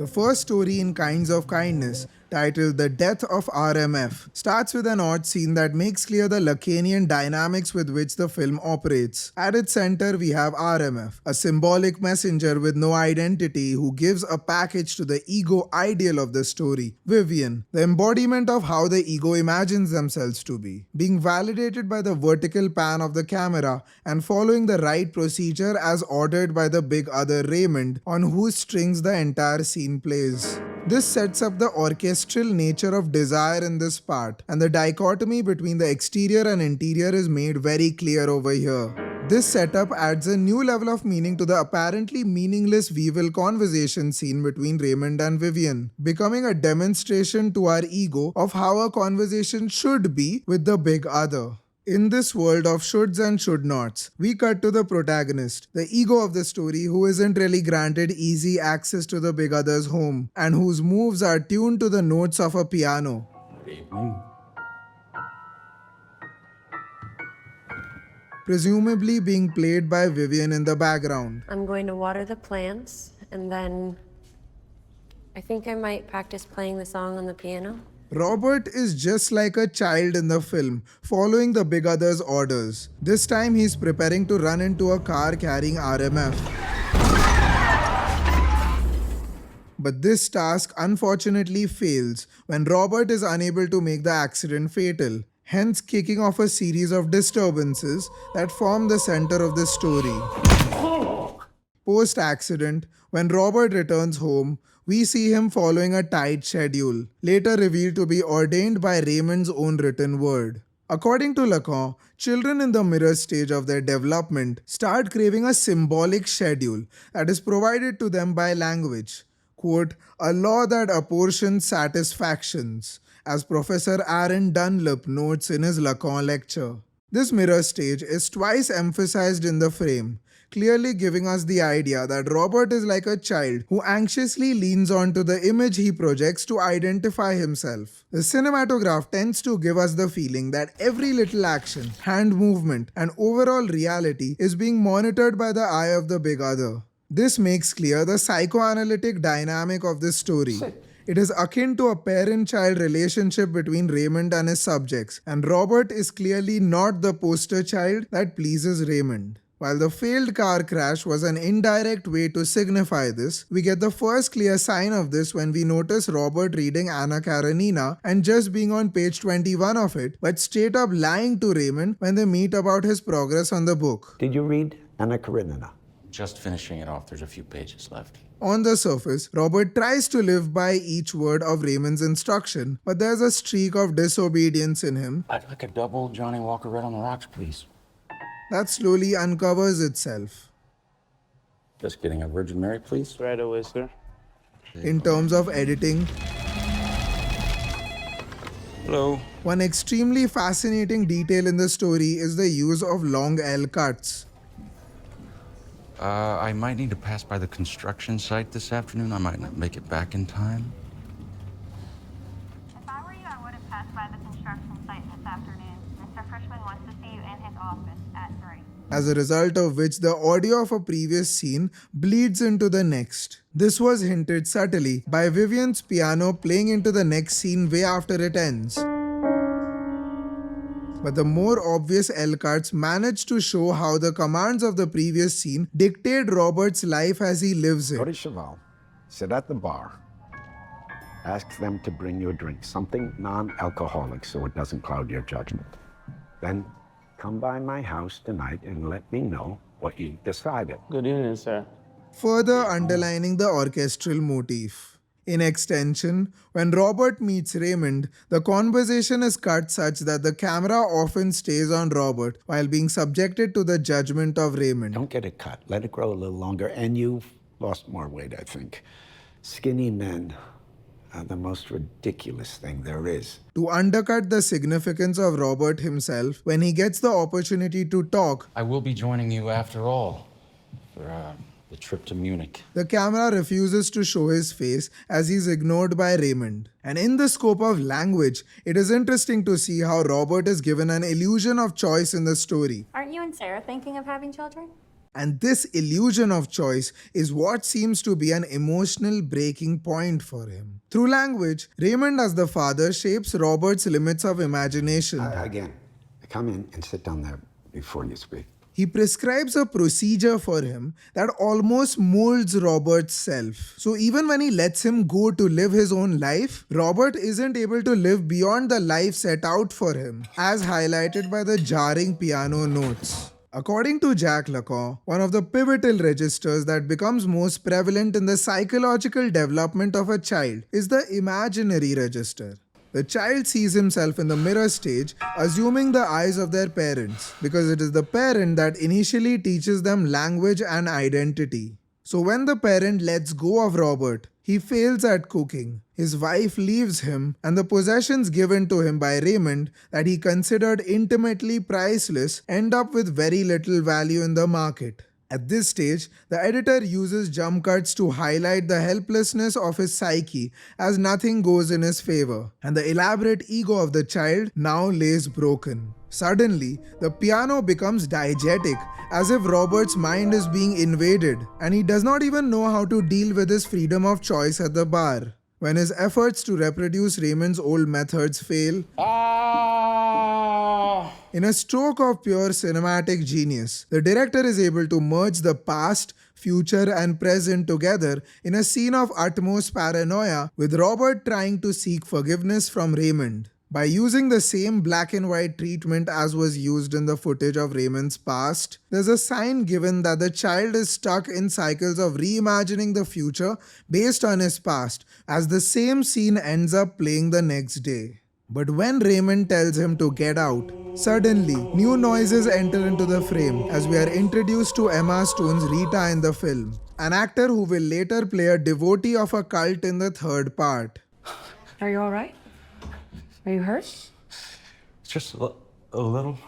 first story in Kinds of Kindness, titled The Death of RMF, starts with an odd scene that makes clear the Lacanian dynamics with which the film operates. At its center, we have RMF, a symbolic messenger with no identity who gives a package to the ego ideal of the story, Vivian, the embodiment of how the ego imagines themselves to be, being validated by the vertical pan of the camera and following the right procedure as ordered by the big other Raymond, on whose strings the entire scene plays. This sets up the orchestral nature of desire in this part, and the dichotomy between the exterior and interior is made very clear over here. This setup adds a new level of meaning to the apparently meaningless Weevil conversation scene between Raymond and Vivian, becoming a demonstration to our ego of how a conversation should be with the big other. In this world of shoulds and should nots, we cut to the protagonist, the ego of the story, who isn't really granted easy access to the big other's home, and whose moves are tuned to the notes of a piano. Good evening. Presumably being played by Vivian in the background. I'm going to water the plants, and then I think I might practice playing the song on the piano. Robert is just like a child in the film, following the big other's orders. This time he's preparing to run into a car carrying RMF. But this task unfortunately fails when Robert is unable to make the accident fatal, hence kicking off a series of disturbances that form the center of the story. Post-accident, when Robert returns home, we see him following a tight schedule, later revealed to be ordained by Raymond's own written word. According to Lacan, children in the mirror stage of their development start craving a symbolic schedule that is provided to them by language. Quote, a law that apportions satisfactions, as Professor Aaron Dunlop notes in his Lacan lecture. This mirror stage is twice emphasized in the frame, clearly giving us the idea that Robert is like a child who anxiously leans onto the image he projects to identify himself. The cinematograph tends to give us the feeling that every little action, hand movement, and overall reality is being monitored by the eye of the big other. This makes clear the psychoanalytic dynamic of this story. It is akin to a parent-child relationship between Raymond and his subjects, and Robert is clearly not the poster child that pleases Raymond. While the failed car crash was an indirect way to signify this, we get the first clear sign of this when we notice Robert reading Anna Karenina and just being on page 21 of it, but straight up lying to Raymond when they meet about his progress on the book. Did you read Anna Karenina? Just finishing it off. There's a few pages left. On the surface, Robert tries to live by each word of Raymond's instruction, but there's a streak of disobedience in him. I'd like a double Johnny Walker Red on the Rocks, please. That slowly uncovers itself. Just getting a Virgin Mary, please. Right away, sir. In terms of editing, Hello. one extremely fascinating detail in the story is the use of long L cuts. I might need to pass by the construction site this afternoon. I might not make it back in time. If I were you, I would have passed by the construction site this afternoon. Mr. Frischman wants to see you in his office at 3. As a result of which the audio of a previous scene bleeds into the next. This was hinted subtly by Vivian's piano playing into the next scene way after it ends. But the more obvious L cuts manage to show how the commands of the previous scene dictate Robert's life as he lives Go to it. Cheval, sit at the bar, ask them to bring you a drink, something non-alcoholic so it doesn't cloud your judgment. Then come by my house tonight and let me know what you decided. Good evening, sir. Further underlining the orchestral motif. In extension, when Robert meets Raymond, the conversation is cut such that the camera often stays on Robert while being subjected to the judgment of Raymond. Don't get it cut. Let it grow a little longer. And you've lost more weight, I think. Skinny men are the most ridiculous thing there is. To undercut the significance of Robert himself, when he gets the opportunity to talk, I will be joining you after all for the trip to Munich. the camera refuses to show his face as he's ignored by Raymond. And in the scope of language, it is interesting to see how Robert is given an illusion of choice in the story. Aren't you and Sarah thinking of having children? And this illusion of choice is what seems to be an emotional breaking point for him. Through language, Raymond as the father shapes Robert's limits of imagination. Again, come in and sit down there before you speak. He prescribes a procedure for him that almost molds Robert's self. So even when he lets him go to live his own life, Robert isn't able to live beyond the life set out for him, as highlighted by the jarring piano notes. According to Jacques Lacan, one of the pivotal registers that becomes most prevalent in the psychological development of a child is the imaginary register. The child sees himself in the mirror stage, assuming the eyes of their parents, because it is the parent that initially teaches them language and identity. So when the parent lets go of Robert, he fails at cooking, his wife leaves him, and the possessions given to him by Raymond that he considered intimately priceless end up with very little value in the market. At this stage, the editor uses jump cuts to highlight the helplessness of his psyche as nothing goes in his favor, and the elaborate ego of the child now lays broken. Suddenly, the piano becomes diegetic, as if Robert's mind is being invaded, and he does not even know how to deal with his freedom of choice at the bar. When his efforts to reproduce Raymond's old methods fail, in a stroke of pure cinematic genius, the director is able to merge the past, future, and present together in a scene of utmost paranoia, with Robert trying to seek forgiveness from Raymond. By using the same black and white treatment as was used in the footage of Raymond's past, there's a sign given that the child is stuck in cycles of reimagining the future based on his past, as the same scene ends up playing the next day. But when Raymond tells him to get out, suddenly new noises enter into the frame as we are introduced to Emma Stone's Rita in the film, an actor who will later play a devotee of a cult in the third part. Are you all right? Are you hurt? Just a little.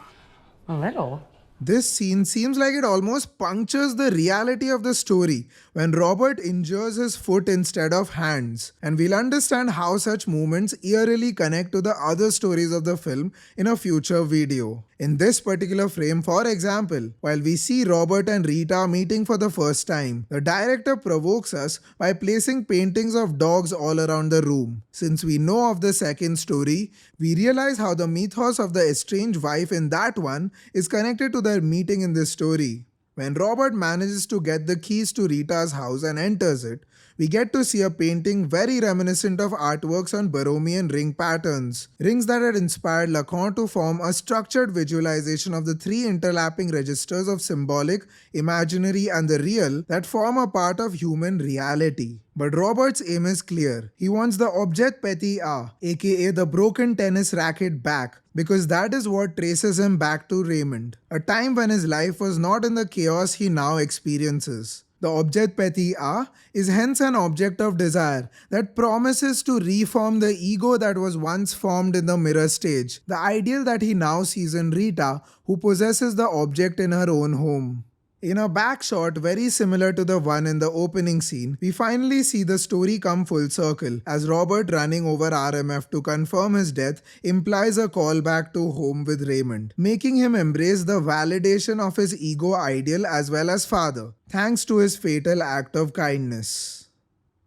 A little. This scene seems like it almost punctures the reality of the story when Robert injures his foot instead of hands, and we'll understand how such movements eerily connect to the other stories of the film in a future video. In this particular frame, for example, while we see Robert and Rita meeting for the first time, the director provokes us by placing paintings of dogs all around the room. Since we know of the second story, we realize how the mythos of the estranged wife in that one is connected to their meeting in this story. When Robert manages to get the keys to Rita's house and enters it, we get to see a painting very reminiscent of artworks on Borromean ring patterns, rings that had inspired Lacan to form a structured visualization of the three interlapping registers of symbolic, imaginary, and the real that form a part of human reality. But Robert's aim is clear. He wants the objet petit a, aka the broken tennis racket, back, because that is what traces him back to Raymond, a time when his life was not in the chaos he now experiences. The objet petit a is hence an object of desire that promises to reform the ego that was once formed in the mirror stage, the ideal that he now sees in Rita, who possesses the object in her own home. In a back shot very similar to the one in the opening scene, we finally see the story come full circle, as Robert running over RMF to confirm his death implies a callback to home with Raymond, making him embrace the validation of his ego ideal as well as father, thanks to his fatal act of kindness.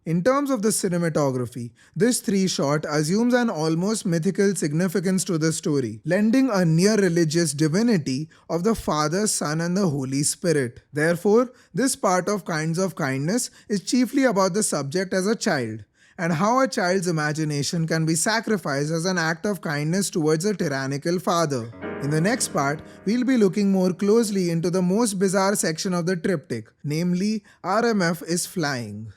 In terms of the cinematography, this three-shot assumes an almost mythical significance to the story, lending a near-religious divinity of the Father, Son, and the Holy Spirit. Therefore, this part of Kinds of Kindness is chiefly about the subject as a child, and how a child's imagination can be sacrificed as an act of kindness towards a tyrannical father. In the next part, we'll be looking more closely into the most bizarre section of the triptych, namely, RMF is flying.